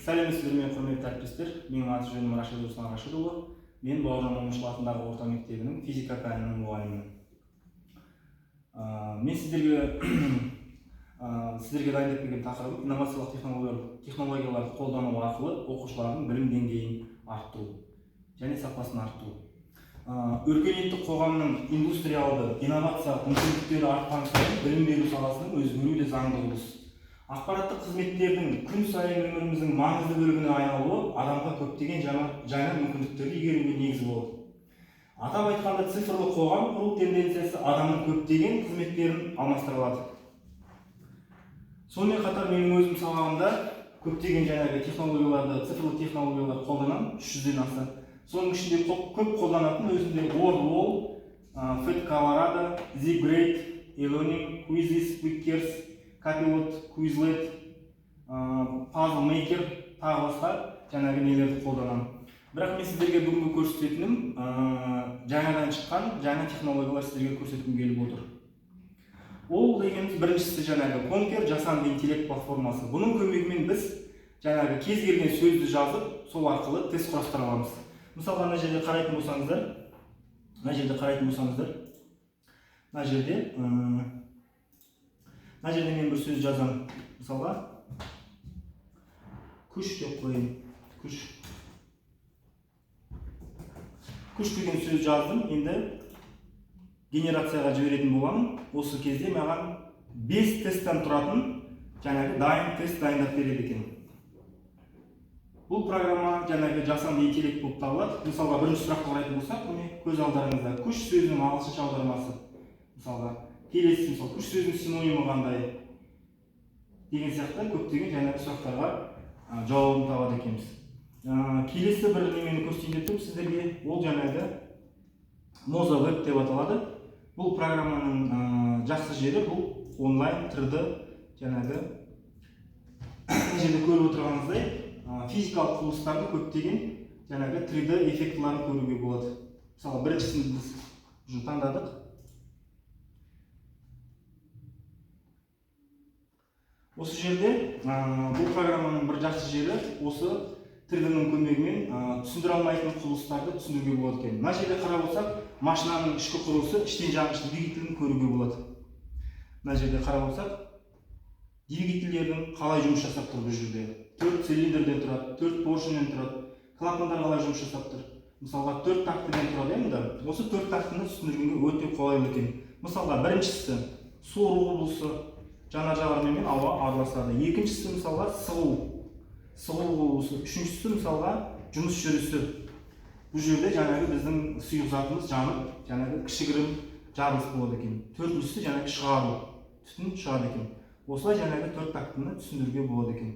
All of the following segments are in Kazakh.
Сәлеметсіздер ме, құрметті әріптестер. Менің аты-жөнім Рашид Руслан Рашидұлы. Мен Бауыржан Момышұлы атындағы орта мектебінің физика пәнінің мұғалімімін. Мен сіздерге дайындап келген тақырыбым инновациялық технологияларды қолдану арқылы оқушылардың білім деңгейін арттыру және сапасын арттыру. Өркениетті қоғамның индустриалды инновациялық мүмкіндіктері артқан сайын білім беру саласының өзгеруі де заңды құбылыс. Ақпараттық қызметтердің күн сайын өміріміздің маңызды бөлігіне айналуы адамға көптеген жаңа мүмкіндіктерді игеруге негіз болды. Атап айтқанда, цифрлық қоғам құру тенденциясы адамның көптеген қызметтерін алмастыра алады. Сонымен қатар менің өзім сабағымда көптеген цифрлық технологияларды қолданамын, 300-ден аса. Соның ішінде көп қолданатын өзінде WordWall, Fed Colorado, ZGrade, E-Learning, Quizzes, Quickers, Copilot, Quizlet, Puzzle Maker, тағы басқа жаңағы нелерді қолданамын. Бірақ мен сіздерге бүгінгі көрсететінім жаңадан шыққан жаңа технологиялар сіздерге көрсеткім келіп отыр. Ол дегеніміз біріншісі жаңағы Conquer жасанды интеллект платформасы. Бұның көмегімен біз жаңағы кез келген сөзді жазып, сол арқылы тест құрастыра аламыз. Мысалға, мына жерде қарайтын болсаңыздар, мына жерде мен бір сөз жазамын. Мысалға, күш деп қойайын. Күш деген сөз жаздым. Енді генерацияға жіберетін боламын. Осы кезде маған 5 тесттен тұратын жаңағы дайын тест дайындап береді екен. Бұл программа жаңағы жасанды интеллект болып табылады. Мысалға, бірінші сұрақты қарайтын болсақ, көз алдарыңызда күш сөзінің ағылшынша аудармасы. Мысалға, келесі күш сөзінің синонимі қандай деген сияқты көптеген жаңағы сұрақтарға жауабын табады екенбіз. Келесі бір немені көрсетейін деп тұрмын сіздерге. Ол жаңағы Mozaweb деп аталады. Бұл программаның жақсы жері бұл онлайн 3D жаңағы жерде көріп отырғаныңыздай физикалық құбылыстарды көптеген жаңағы 3D эффектілерін көруге болады. Мысалы, біріншісін біз таңдадық. Осы жерде бұл программаның бір жақсы жері осы 3D-ның көмегімен түсіндіре алмайтын құбылыстарды түсіндіруге болады екен. Мына жерде қарап отырсақ, машинаның ішкі құрылысы, іштен жанғыш двигателін көруге болады. Мына жерде қарап отырсақ, двигательдердің қалай жұмыс жасап тұр бұл жерде. 4 цилиндрден тұрады, 4 поршеннен тұрады, клапандар қалай жұмыс жасап тұр. Мысалға, 4 тактіден тұрады енді. Осы 4 тактіні түсіндіргенге өте қолайлы екен. Мысалға, біріншісі сору құбылысы, жанар-жағармаймен ауа араласады. Екіншісі мысалға сығу құбылысы. Үшіншісі мысалға жұмыс жүрісі. Бұл жерде жаңағы біздің сұйық затымыз жанып, жаңағы кішігірім жарылыс болады екен. Төртіншісі жаңағы шығару, түтін шығады екен. Осылай жаңағы 4 тактіні түсіндіруге болады екен.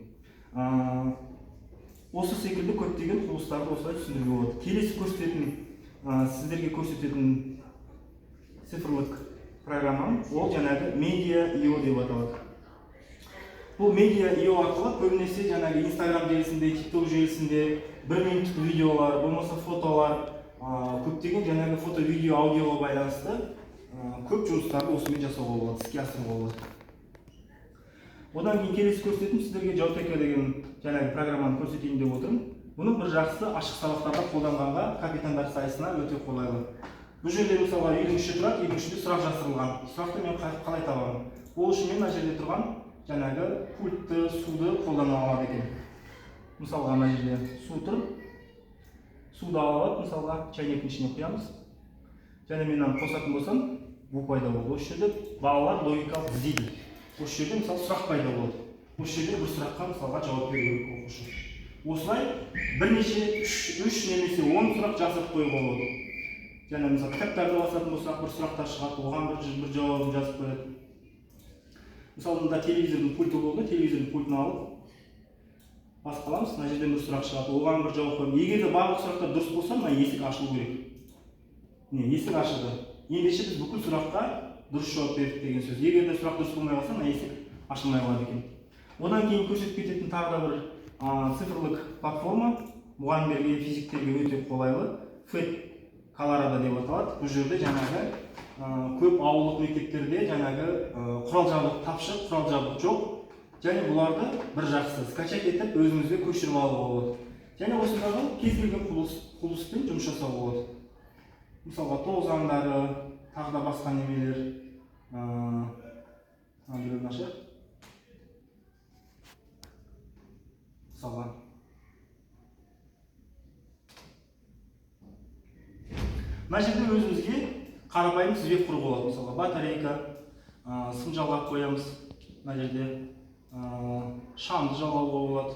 Осы секілді көптеген құбылыстарды осылай түсіндіруге болады. Келесі сіздерге көрсететін цифрлық программам ол жаңағы Media.io деп аталады. Бұл Media.io арқылы көбінесе жаңағы Instagram желісінде, TikTok желісінде 1 минуттық видеолар, болмаса фотолар, көптеген жаңағы фото, видео, аудиоға байланысты көп жұмыстарды осымен жасауға болады, іске асыруға болады. Одан кейін келесі көрсететім сіздерге Jauteka деген жаңағы программаны көрсетейін деп отырмын. Бұның бір жақсы ашық сабақтарда қолданғанға капитандар сайысына өте қолайлы. Бұл жерде мысалға үйдің іші тұрады, үйдің ішінде сұрақ жасырылған. Сұрақты мен қалай табамын? Ол үшін мен мына жерде тұрған жаңағы пультті, суды қолдана алады екен. Мысалға, мына жерде су тұр. Суды алып, мысалға, чайнектің ішіне құямыз. Және мен қосатын болсам, бұл пайда болды. Осы жерде балалар логикалық іздейді. Осы жерде мысалы сұрақ пайда болады. Осы жерде бір сұраққа мысалға жауап беру керек оқушы. Осылай бірнеше 3 немесе 10 сұрақ жазып қоюға болады. Және мысалы кітаптарды басатын болсақ, бір сұрақтар шығады, оған бір жауабын жазып қояды. Мысалы, мында телевизордың пульті болды, телевизордың пультін алып басып қаламыз, мына жерден бір сұрақ шығады, оған бір жауап қоямыз. Егер де барлық сұрақтар дұрыс болса, мына есік ашылу керек. Есік ашылды. Ендеше біз бүкіл сұраққа дұрыс жауап бердік деген сөз. Егер де сұрақ дұрыс болмай қалса, мына есік ашылмай қалады екен. Одан кейін көрсетіп кететін тағы да бір цифрлық платформа мұғалімдерге, физиктерге өте қолайлы. Fed Colorado деп аталады. Бұл жерде жаңағы көп ауылдық мектептерде жаңағы құрал-жабдық тапшы, құрал-жабдық жоқ. және бұларды бір жақсы скачать етіп өзіңізге көшіріп алуға болады. Және осындағы кез келген құбылыспен жұмыс жасауға болады. Мысалға тозаңдары, тағы да басқа немелер. Мысалға мына жерде өзімізге қарапайым тізбек құруға болады. Мысалға батарейка, сым жалғап қоямыз. Мына жерде шамды жалғауға болады.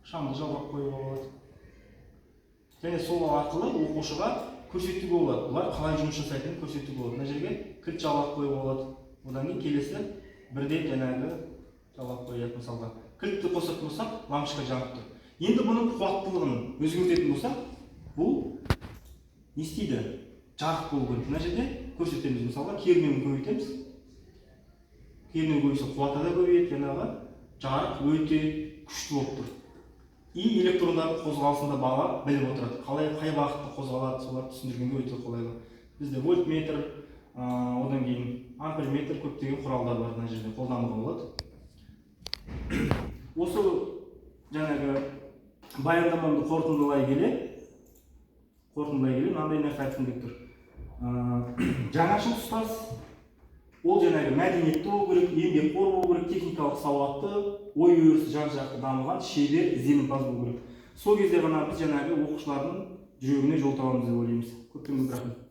Шамды жалғап қоюға болады. Және сол арқылы оқушыға көрсетуге болады. Бұлар қалай жұмыс жасайтынын көрсетуге болады. Мына жерге кілт жалғап қоюға болады. Одан кейін келесі бірден жаңағы жалғап қояйық. Мысалға кілтті қосып тұрсақ, лампочка жанып тұр. Енді бұның қуаттылығын өзгертетін болсақ, бұл не істейді? Жарық болу керек. Мына жерде көрсетеміз. Мысалға кернеуін көбейтеміз. Кернеу көбейсе қуаты да көбейеді, жаңағы жарық өте күшті болып тұр. И электрондардың қозғалысында бала біліп отырады. Қай бағытта қозғалады, соларды түсіндіргенге өте қолайлы. Бізде вольтметр, одан кейін амперметр, көптеген құралдар бар мына жерде қолдануға болады. Осы жаңағы баяндамамды қорытындылай келе мынандай нәрсе айтқым келіп тұр. Жаңашыл ұстаз ол жаңағы мәдениетті болу керек, еңбекқор болу керек, техникалық сауатты, ой өрісі жан-жақты дамыған, шебер, ізденімпаз болу керек. Сол кезде ғана біз жаңағы оқушылардың жүрегіне жол табамыз деп ойлаймыз. Көптен көп рахмет.